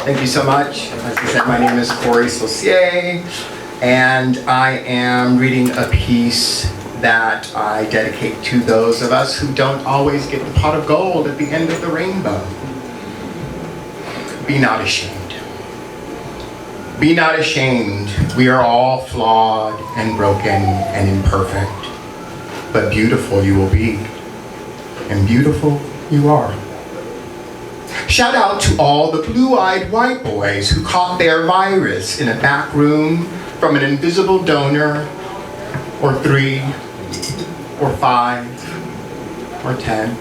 Thank you so much. As I said, my name is Saucier, and I am reading a piece that I dedicate to those of us who don't always get the pot of gold at the end of the rainbow. Be not ashamed. Be not ashamed. We are all flawed and broken and imperfect, but beautiful you will be, and beautiful you are. Shout out to all the blue-eyed white boys who caught their virus in a back room from an invisible donor, or 3, or 5, or 10.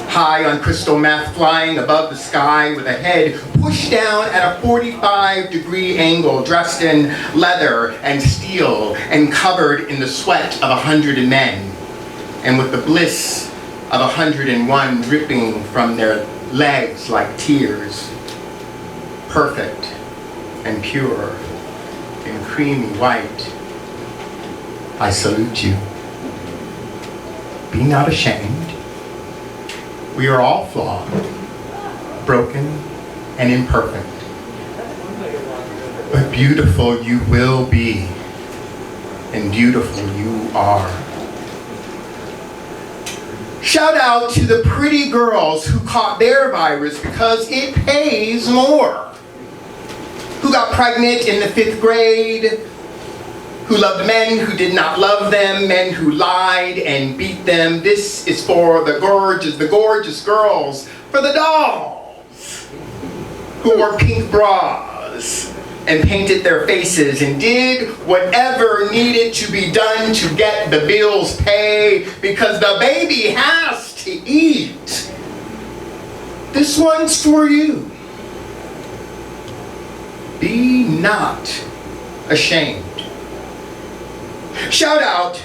High on crystal meth, flying above the sky with a head pushed down at a 45-degree angle, dressed in leather and steel and covered in the sweat of 100 men, and with the bliss of 101 dripping from their legs like tears, perfect and pure and creamy white. I salute you. Be not ashamed. We are all flawed, broken, and imperfect, but beautiful you will be, and beautiful you are. Shout out to the pretty girls who caught their virus because it pays more. Who got pregnant in the 5th grade, who loved men who did not love them, men who lied and beat them. This is for the gorgeous girls, for the dolls, who wore pink bras and painted their faces and did whatever needed to be done to get the bills paid, because the baby has to eat. This one's for you. Be not ashamed. Shout out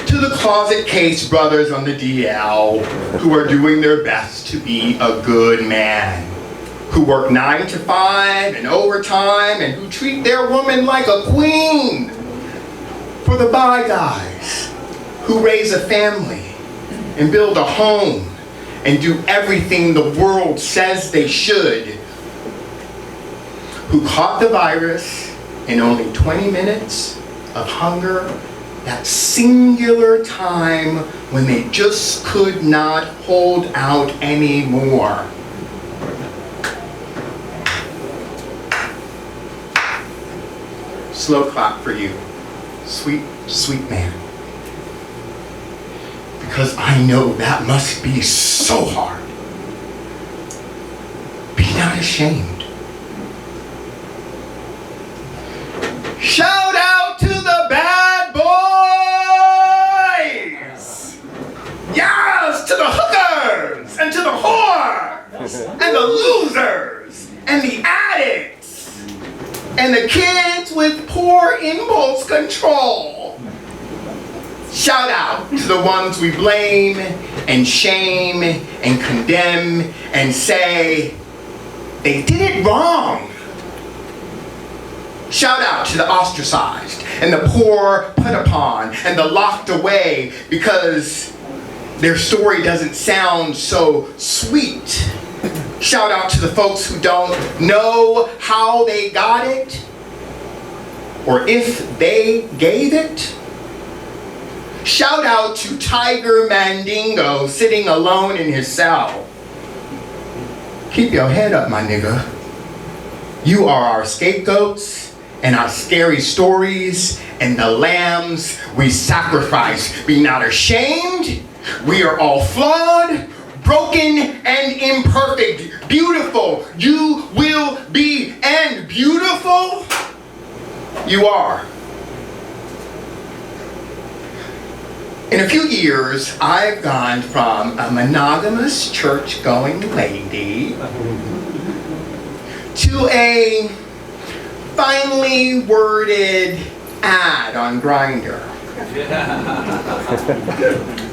to the closet case brothers on the DL who are doing their best to be a good man, who work 9 to 5 and overtime, and who treat their woman like a queen. For the bi guys who raise a family and build a home and do everything the world says they should, who caught the virus in only 20 minutes of hunger, that singular time when they just could not hold out anymore. Slow clap for you, sweet, sweet man. Because I know that must be so hard. Be not ashamed. Shout out to the bad boys! Yes, to the hookers, and to the whores, and the losers, and the addicts, and the kids with poor impulse control. Shout out to the ones we blame and shame and condemn and say they did it wrong. Shout out to the ostracized and the poor put upon and the locked away because their story doesn't sound so sweet. Shout out to the folks who don't know how they got it or if they gave it. Shout out to Tiger Mandingo sitting alone in his cell. Keep your head up, my nigga. You are our scapegoats and our scary stories and the lambs we sacrifice. Be not ashamed. We are all flawed, broken, and imperfect. Beautiful you will be, and beautiful you are. In a few years, I've gone from a monogamous church-going lady to a finely worded ad on Grindr.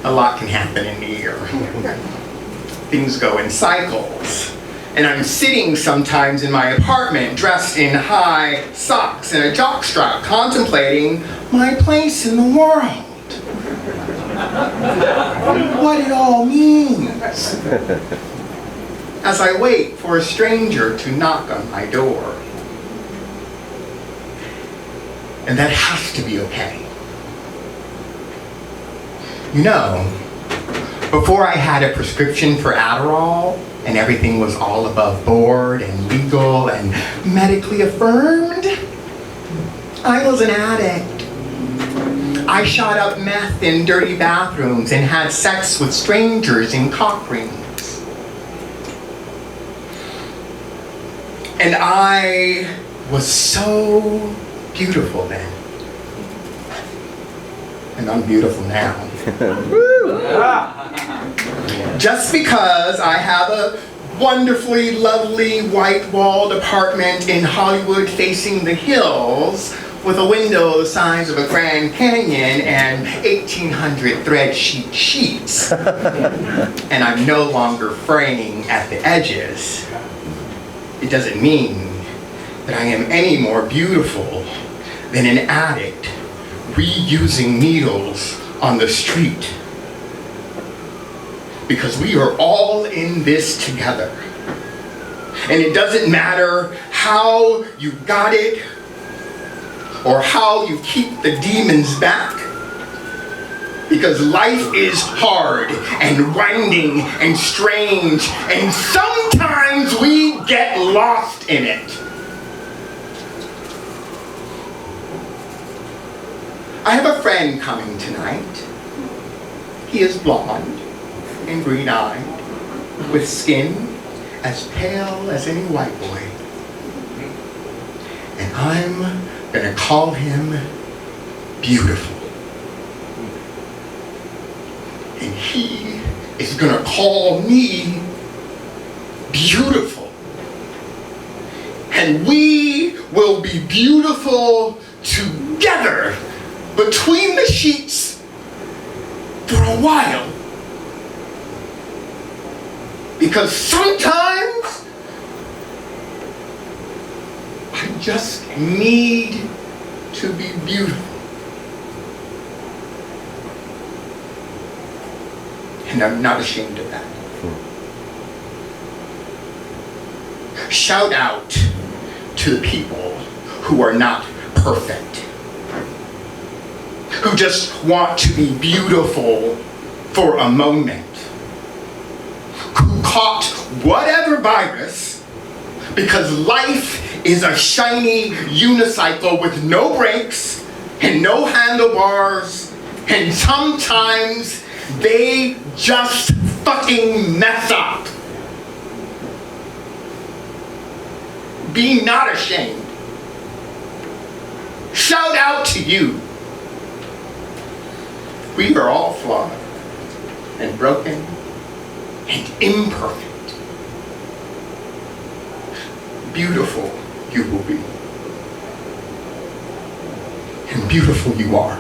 A lot can happen in a year. Things go in cycles. And I'm sitting sometimes in my apartment dressed in high socks and a jockstrap contemplating my place in the world. What it all means. as I wait for a stranger to knock on my door. And that has to be okay. You know, before I had a prescription for Adderall and everything was all above board and legal and medically affirmed, I was an addict. I shot up meth in dirty bathrooms and had sex with strangers in cock rings. And I was so beautiful then. And I'm beautiful now. Just because I have a wonderfully lovely white-walled apartment in Hollywood facing the hills with a window the size of a Grand Canyon and 1,800 thread sheet sheets, and I'm no longer fraying at the edges, it doesn't mean that I am any more beautiful than an addict reusing needles on the street. Because we are all in this together. And it doesn't matter how you got it or how you keep the demons back. Because life is hard and winding and strange, and sometimes we get lost in it. I have a friend coming tonight. He is blonde and green-eyed, with skin as pale as any white boy. And I'm gonna call him beautiful. And he is gonna call me beautiful. And we will be beautiful together between the sheets for a while. Because sometimes I just need to be beautiful. And I'm not ashamed of that. Shout out to the people who are not perfect, who just want to be beautiful for a moment, who caught whatever virus, because life is a shiny unicycle with no brakes and no handlebars, and sometimes they just fucking mess up. Be not ashamed. Shout out to you. We are all flawed and broken and imperfect. Beautiful you will be. And beautiful you are.